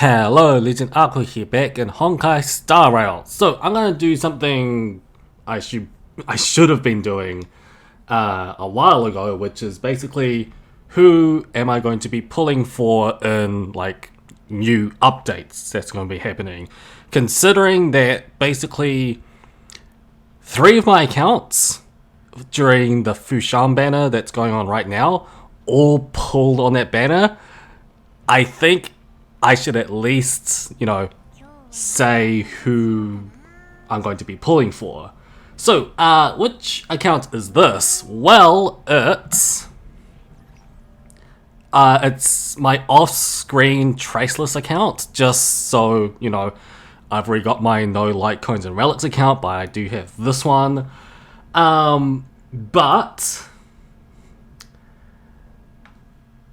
Hello, LegendAqua here, back in Honkai Star Rail. So I'm gonna do something I should have been doing a while ago, which is basically who am I going to be pulling for in like new updates that's going to be happening. Considering that basically 3 of my accounts during the Fushan banner that's going on right now all pulled on that banner, I think I should at least, say who I'm going to be pulling for. So, which account is this? Well, it's my off-screen traceless account, just so, I've already got my no light coins and relics account, but I do have this one. But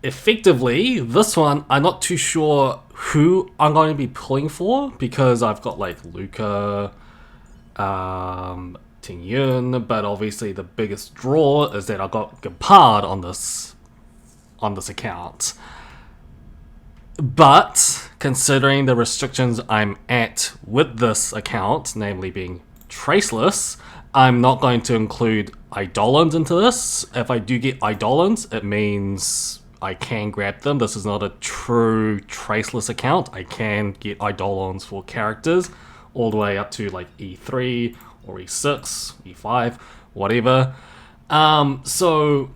effectively, this one, I'm not too sure who I'm going to be pulling for, because I've got like Luca, Ting Yun, but obviously the biggest draw is that I got Gepard on this account. But considering the restrictions I'm at with this account, namely being traceless, I'm not going to include Eidolons into this. If I do get Eidolons, it means I can grab them. This is not a true traceless account. I can get Eidolons for characters all the way up to like E3 or E6, E5, whatever. So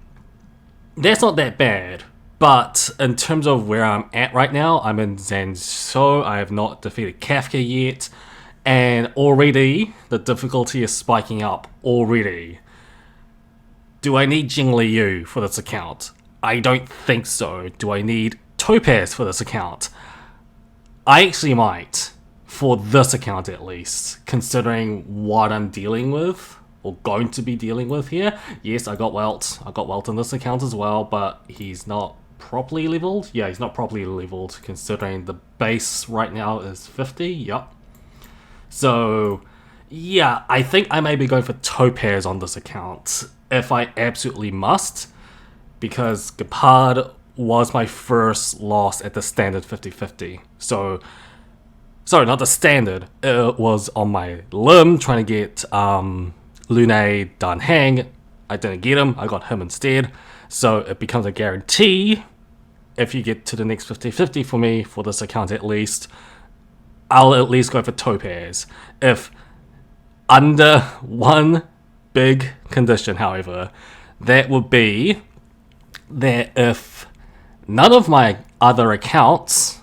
that's not that bad. But in terms of where I'm at right now, I'm in Zanzhou. I have not defeated Kafka yet. And already, the difficulty is spiking up already. Do I need Jingliu for this account? I don't think so. Do I need Topaz for this account? I actually might. For this account at least. Considering what I'm dealing with. Or going to be dealing with here. Yes, I got Welt. I got Welt in this account as well. But he's not properly leveled. Yeah, he's not properly leveled. Considering the base right now is 50. Yup. So, yeah, I think I may be going for Topaz on this account. If I absolutely must. Because Gepard was my first loss at the standard 50-50. So, sorry, not the standard. It was on my limb trying to get Lune Dan Hang. I didn't get him. I got him instead. So it becomes a guarantee. If you get to the next 50-50 for me, for this account at least, I'll at least go for Topaz. If under one big condition, however, that would be that if none of my other accounts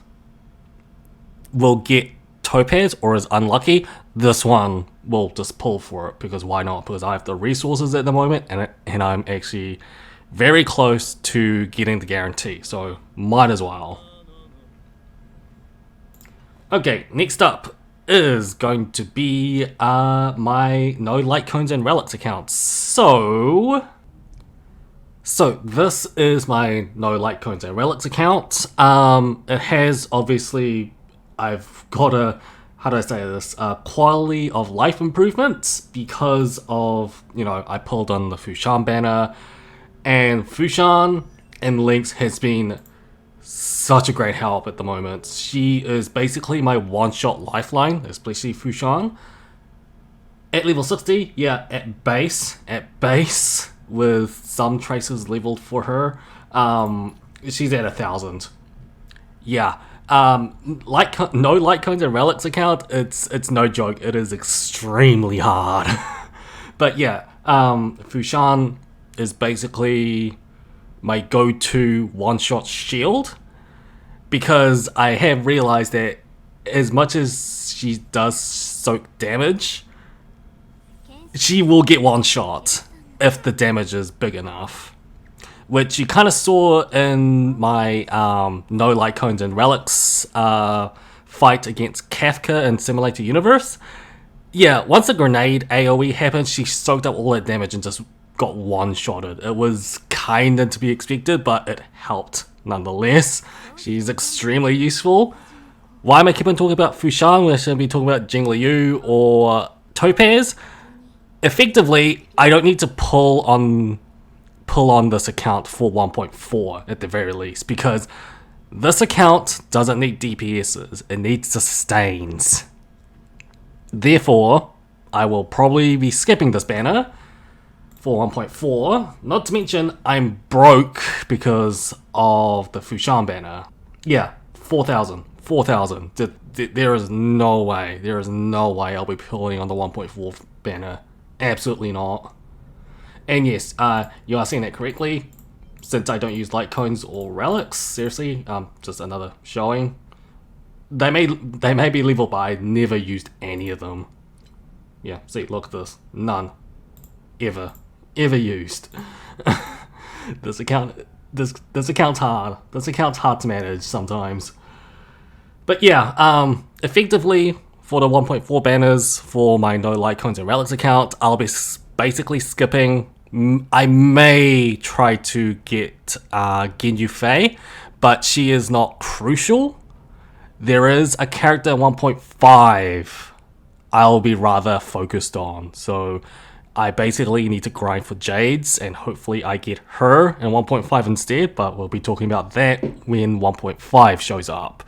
will get Topaz or is unlucky, this one will just pull for it, because why not? Because I have the resources at the moment and I'm actually very close to getting the guarantee, so might as well. Okay, next up is going to be my no light coins and relics account. So this is my no light coins and relics account. It has obviously, I've got a, how do I say this, quality of life improvements because of, I pulled on the Fushan banner, and Fushan and Lynx has been such a great help at the moment. She is basically my one-shot lifeline, especially Fushan. At level 60, yeah, at base, with some traces leveled for her, she's at 1,000. Yeah, no light coins and relics account, it's no joke, it is extremely hard. But yeah, Fushan is basically my go-to one-shot shield, because I have realized that as much as she does soak damage, she will get one shot if the damage is big enough, which you kind of saw in my no light cones and relics fight against Kafka in Simulator Universe. Yeah, once the grenade AoE happened, she soaked up all that damage and just got one-shotted. It was kinda to be expected, but it helped nonetheless. She's extremely useful. Why am I keep on talking about Fushan when I should be talking about Jingliu or Topaz? Effectively, I don't need to pull on this account for 1.4 at the very least, because This account doesn't need DPSs, it needs sustains. Therefore, I will probably be skipping this banner for 1.4. Not to mention, I'm broke because of the Fushan banner. Yeah, 4,000. 4,000. There is no way. There is no way I'll be pulling on the 1.4 banner. Absolutely not. And yes, you are seeing that correctly. Since I don't use light cones or relics, seriously, just another showing. They may be level, but I never used any of them. Yeah, see, look at this. None. Ever used. This account's hard. This account's hard to manage sometimes. But yeah, effectively for the 1.4 banners for my no light cones and relics account, I'll be basically skipping. I may try to get Guinafen, but she is not crucial. There is a character 1.5 I'll be rather focused on. So I basically need to grind for Jades, and hopefully I get her in 1.5 instead, but we'll be talking about that when 1.5 shows up.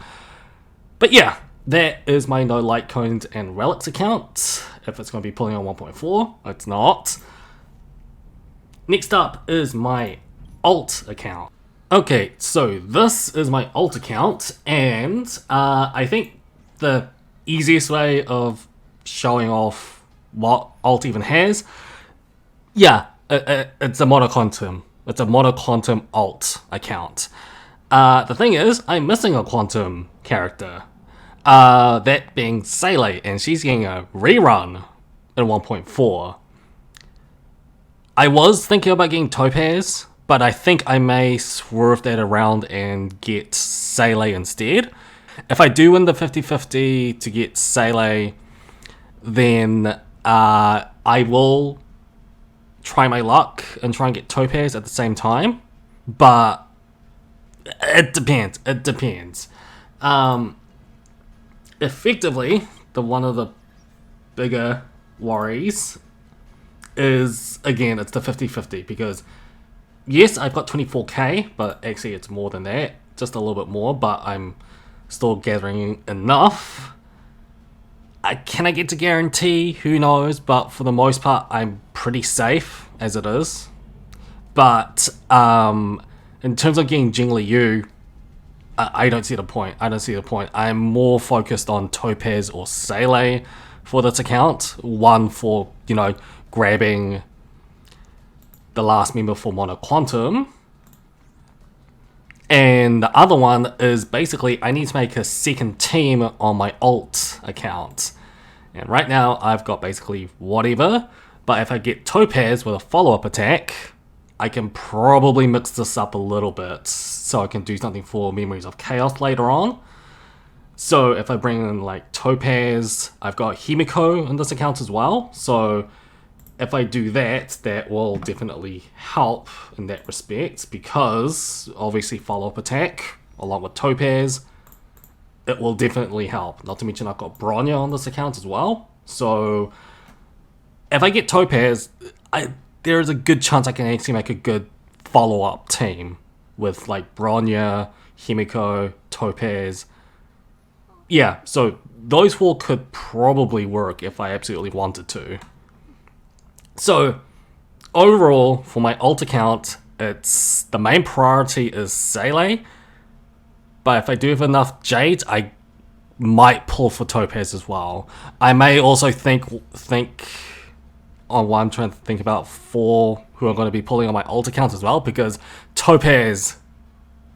But yeah, that is my no light cones and relics account. If it's going to be pulling on 1.4, it's not. Next up is my alt account. Okay, so this is my alt account, and I think the easiest way of showing off what alt even has, yeah, it's a monoquantum. It's a monoquantum alt account. The thing is, I'm missing a quantum character. That being Seele, and she's getting a rerun in 1.4. I was thinking about getting Topaz, but I think I may swerve that around and get Seele instead. If I do win the 50-50 to get Seele, then I will try my luck and try and get Topaz at the same time. But it depends. It depends. Effectively, one of the bigger worries is, again, it's the 50-50, because yes, I've got 24k, but actually it's more than that, just a little bit more, but I'm still gathering enough. Can I get to guarantee? Who knows, but for the most part, I'm pretty safe as it is. But in terms of getting Jingliu, I don't see the point. I'm more focused on Topaz or Seele for this account. One for, grabbing the last member for Monoquantum. And the other one is basically I need to make a second team on my alt account. And right now I've got basically whatever. But if I get Topaz with a follow-up attack, I can probably mix this up a little bit so I can do something for Memories of Chaos later on. So if I bring in like Topaz, I've got Himiko in this account as well. So if I do that, that will definitely help in that respect, because obviously follow-up attack along with Topaz, it will definitely help. Not to mention I've got Bronya on this account as well. So if I get Topaz, there is a good chance I can actually make a good follow-up team with like Bronya, Himiko, Topaz. Yeah, so those four could probably work if I absolutely wanted to. So overall, for my alt account, it's the main priority is Seele. But if I do have enough Jade, I might pull for Topaz as well. I may also think on one, trying to think about 4 who are going to be pulling on my alt account as well, because Topaz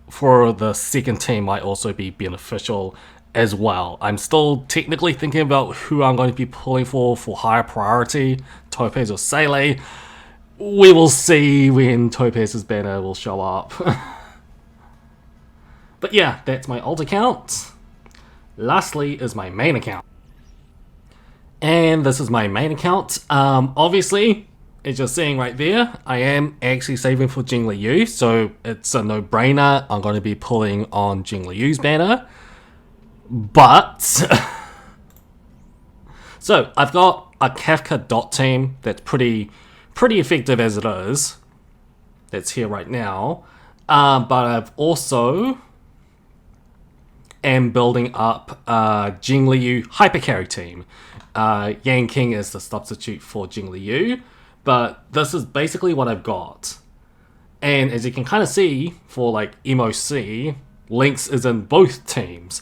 for the second team might also be beneficial as well. I'm still technically thinking about who I'm going to be pulling for higher priority, Topaz or Seele. We will see when Topaz's banner will show up. But yeah, that's my alt account. Lastly is my main account. And this is my main account. Obviously, as you're seeing right there, I am actually saving for Jingliu, so it's a no-brainer. I'm going to be pulling on Jingliu's banner. But so I've got a Kafka dot team that's pretty effective as it is. That's here right now. But I've also am building up Jingliu hypercarry team. Yang King is the substitute for Jingliu, but this is basically what I've got. And as you can kind of see, for like Emo C, Lynx is in both teams.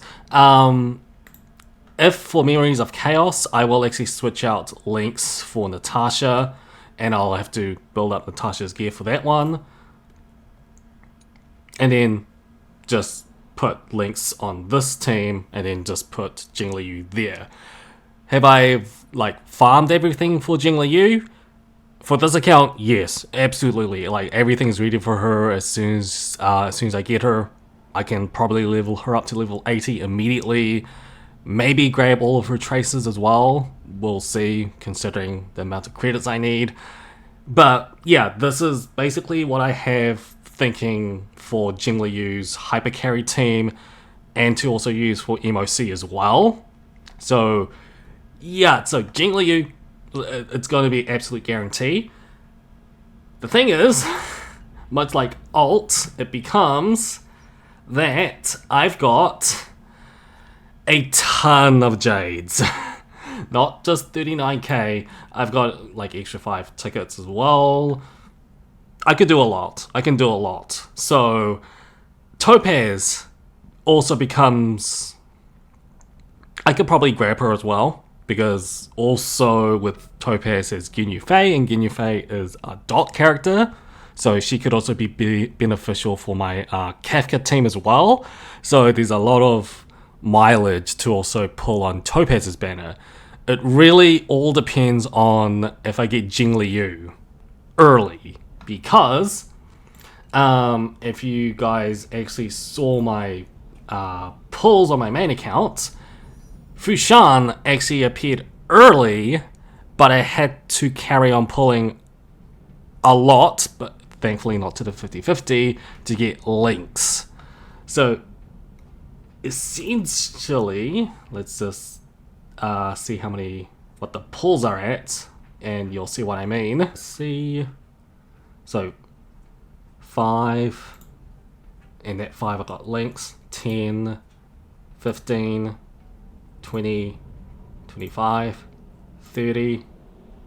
If for Memories of Chaos, I will actually switch out Lynx for Natasha, and I'll have to build up Natasha's gear for that one. And then just put Lynx on this team, and then just put Jingliu there. Have I like farmed everything for Jingliu? For this account, yes, absolutely. Like everything's ready for her. As soon as I get her, I can probably level her up to level 80 immediately. Maybe grab all of her traces as well. We'll see, considering the amount of credits I need. But yeah, this is basically what I have thinking for Jingliu's hypercarry team, and to also use for Emo C as well. So yeah, so Jingliu, it's going to be absolute guarantee. The thing is, much like alt, it becomes that I've got a ton of jades. Not just 39k, I've got like extra 5 tickets as well. I could do a lot. I can do a lot. So Topaz also becomes... I could probably grab her as well, because also with Topaz is Guinafen, and Guinafen is a dot character, so she could also be beneficial for my Kafka team as well. So there's a lot of mileage to also pull on Topaz's banner. It really all depends on if I get Jingliu early, because if you guys actually saw my pulls on my main account, Fushan actually appeared early, but I had to carry on pulling a lot, but thankfully not to the 50-50, to get Lynx. So essentially, let's just see what the pulls are at, and you'll see what I mean. Let's see, so 5, and that 5 I got Lynx, 10, 15, 20, 25, 30,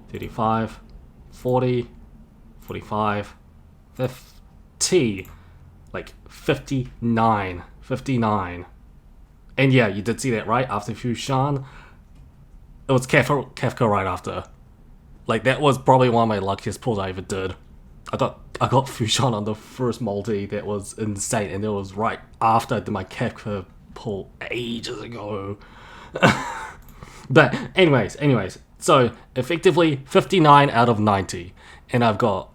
35, 40, 45, 50, like 59. And yeah, you did see that, right? After Fushan, it was Kafka right after. Like, that was probably one of my luckiest pulls I ever did. I got Fushan on the first multi. That was insane, and it was right after I did my Kafka pull ages ago. But anyways, so effectively 59 out of 90, and I've got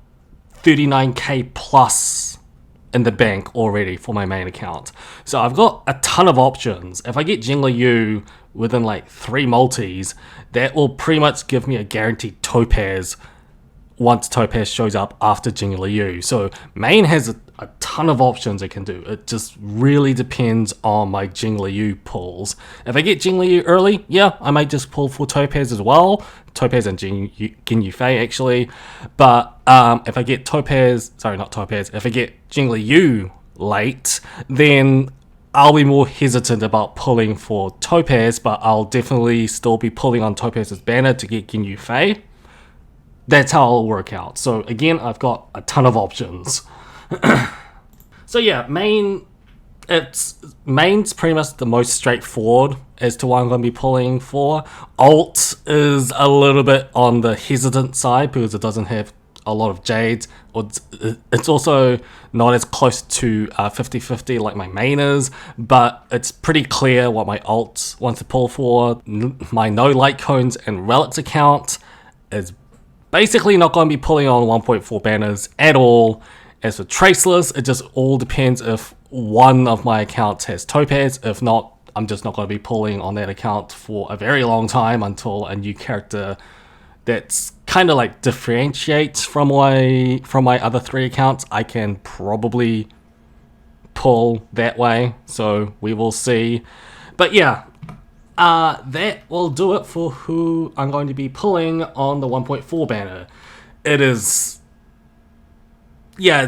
39k plus in the bank already for my main account. So I've got a ton of options. If I get Jingliu within like 3 multis, that will pretty much give me a guaranteed Topaz once Topaz shows up after Jingliu. So main has a ton of options it can do. It just really depends on my Jingliu pulls. If I get Jingliu early, yeah, I might just pull for Topaz as well. Topaz and Guinafen actually. But if I get if I get Jingliu late, then I'll be more hesitant about pulling for Topaz, but I'll definitely still be pulling on Topaz's banner to get Guinafen. That's how it'll work out. So again, I've got a ton of options. So yeah, main's pretty much the most straightforward as to what I'm going to be pulling for. Alt is a little bit on the hesitant side because it doesn't have a lot of jades. It's also not as close to 50-50 like my main is, but it's pretty clear what my alt wants to pull for. My no light cones and relics account is basically not going to be pulling on 1.4 banners at all. As for Traceless, it just all depends if one of my accounts has Topaz. If not, I'm just not going to be pulling on that account for a very long time until a new character that's kind of like differentiates from my other 3 accounts I can probably pull that way. So we will see. But yeah, that will do it for who I'm going to be pulling on the 1.4 banner. It's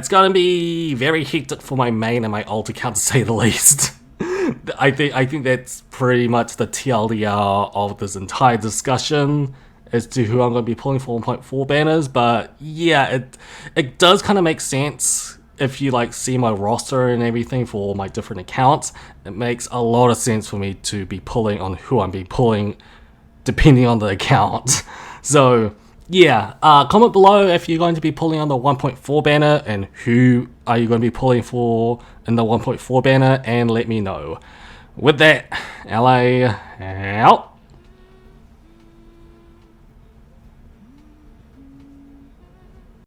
going to be very hectic for my main and my alt account, to say the least. I think that's pretty much the TLDR of this entire discussion as to who I'm going to be pulling for 1.4 banners. But yeah, it does kind of make sense if you like see my roster and everything for all my different accounts. It makes a lot of sense for me to be pulling on who I'm be pulling depending on the account. So yeah, comment below if you're going to be pulling on the 1.4 banner and who are you going to be pulling for in the 1.4 banner, and let me know. With that, LA out.